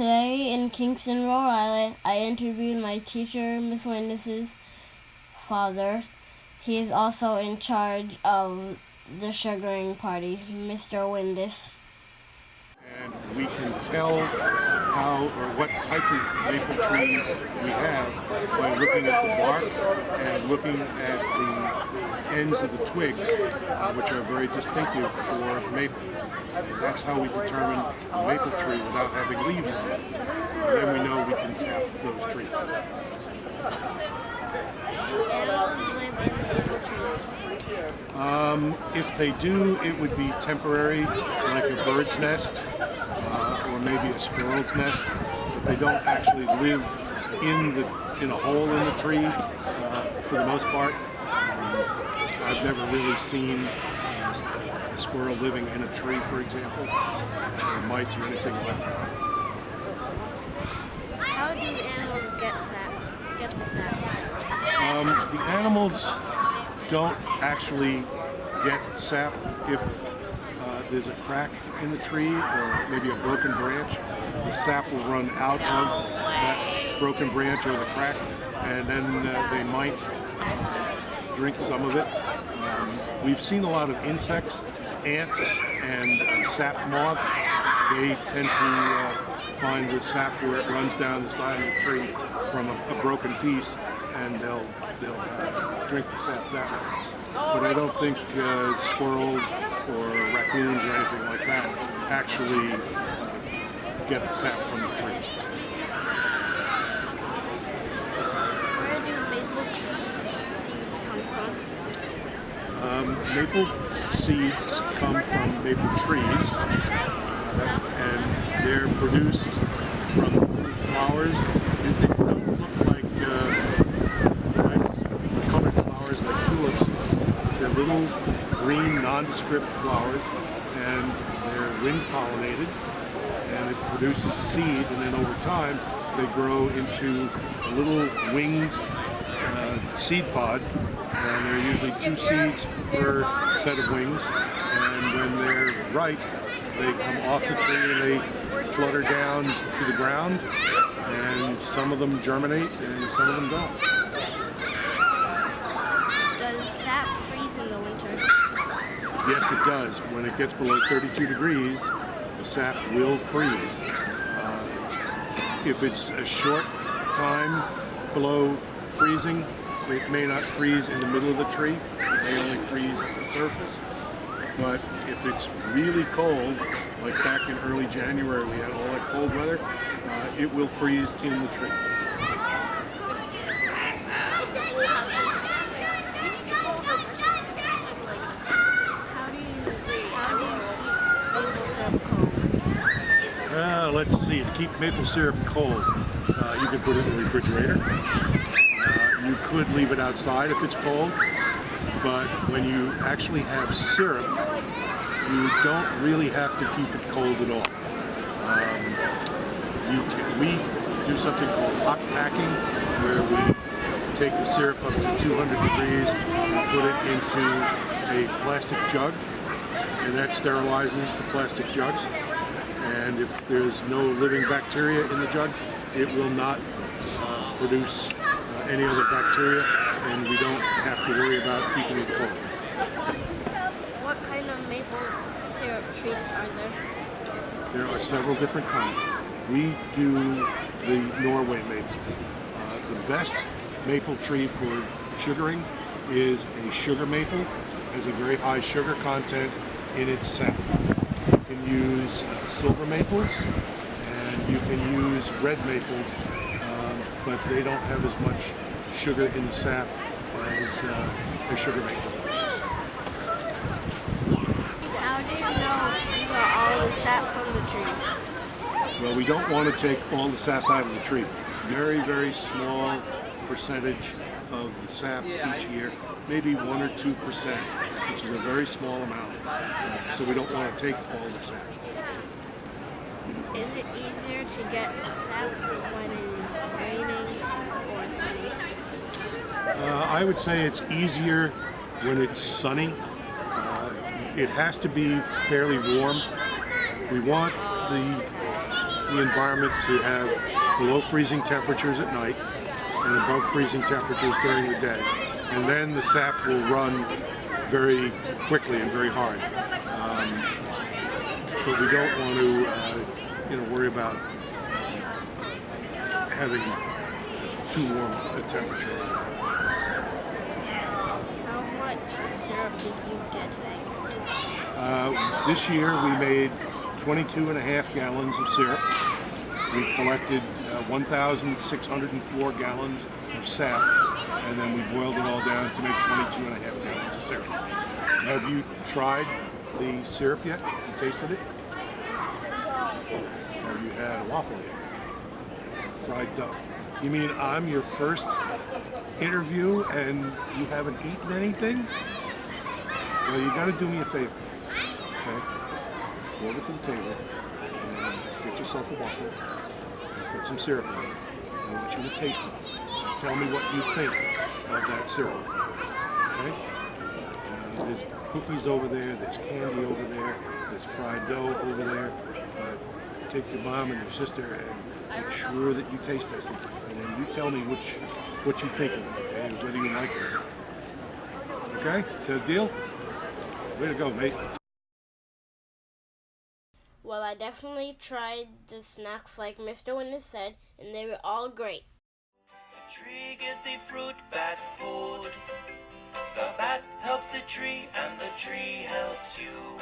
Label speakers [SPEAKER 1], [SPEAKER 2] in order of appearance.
[SPEAKER 1] Today in Kingston, Rhode Island, I interviewed my teacher, Miss Windus' father. He is also in charge of the sugaring party, Mr. Windus.
[SPEAKER 2] And we can tell how or what type of maple tree we have by looking at the bark and looking at the ends of the twigs, which are very distinctive for maple. That's how we determine a maple tree without having leaves on it. And then we know we can tap those trees.
[SPEAKER 1] Animals live in maple trees.
[SPEAKER 2] If they do, it would be temporary, like a bird's nest or maybe a squirrel's nest. But they don't actually live in a hole in the tree for the most part. I've never really seen a squirrel living in a tree, for example, or mice or anything like that.
[SPEAKER 1] How do animals get the sap?
[SPEAKER 2] The animals don't actually get sap if there's a crack in the tree or maybe a broken branch. The sap will run out of that broken branch or the crack, and then they might drink some of it. We've seen a lot of insects, ants, and sap moths. They tend to find the sap where it runs down the side of the tree from a broken piece, and they'll drink the sap that way. But I don't think squirrels or raccoons or anything like that actually get the sap from the tree.
[SPEAKER 1] Where do maple seeds come from?
[SPEAKER 2] Maple seeds come from maple trees, and they're produced from flowers. They don't look like nice colored flowers like tulips. They're little green, nondescript flowers, and they're wind-pollinated, and it produces seed, and then over time they grow into a little winged seed pod, and there are usually 2 seeds per set of wings, and when they're ripe, they come off the tree and they flutter down to the ground, and some of them germinate and some of them don't.
[SPEAKER 1] Does sap freeze in the winter?
[SPEAKER 2] Yes, it does. When it gets below 32 degrees, the sap will freeze. If it's a short time below freezing, it may not freeze in the middle of the tree. It may only freeze at the surface. But if it's really cold, like back in early January, we had all that cold weather, it will freeze in the tree. Let's see, to keep maple syrup cold, you can put it in the refrigerator. You could leave it outside if it's cold, but when you actually have syrup, you don't really have to keep it cold at all. We do something called hot packing, where we take the syrup up to 200 degrees and put it into a plastic jug, and that sterilizes the plastic jug. And if there's no living bacteria in the jug, it will not produce any other bacteria, and we don't have to worry about keeping it cold.
[SPEAKER 1] What kind of maple syrup treats are there?
[SPEAKER 2] There are several different kinds. We do the Norway maple. The best maple tree for sugaring is a sugar maple. It has a very high sugar content in its sap. You can use silver maples, and you can use red maples, but they don't have as much sugar in the sap as a sugar maple.
[SPEAKER 1] How do you know you got all the sap from the tree?
[SPEAKER 2] Well, we don't want to take all the sap out of the tree. Very, very small percentage of the sap each year, maybe 1 or 2%, which is a very small amount. So we don't want to take all the sap.
[SPEAKER 1] Is it easier to get sap when it's raining or sunny?
[SPEAKER 2] I would say it's easier when it's sunny. It has to be fairly warm. We want the the environment to have below freezing temperatures at night and above freezing temperatures during the day. And then the sap will run very quickly and very hard. But we don't want to worry about having too warm a temperature.
[SPEAKER 1] How much syrup did you get today?
[SPEAKER 2] This year we made 22.5 gallons of syrup. We collected 1,604 gallons of sap, and then we boiled it all down to make 22.5 gallons of syrup. Have you tried the syrup yet? You tasted it? Have you had a waffle yet? Fried dough. You mean I'm your first interview and you haven't eaten anything? Well, you got to do me a favor. Okay? Go over to the table and get yourself a waffle. Put some syrup in it. I want you to taste it. Tell me what you think of that syrup. Okay? There's cookies over there. There's candy over there. There's fried dough over there. Take your mom and your sister and make sure that you taste this, and then you tell me what you think of it, and whether you like it. Okay? Is that a deal? Way to go, mate.
[SPEAKER 1] Well, I definitely tried the snacks like Mr. Windus said, and they were all great.
[SPEAKER 3] The tree gives the fruit bat food. The bat helps the tree, and the tree helps you.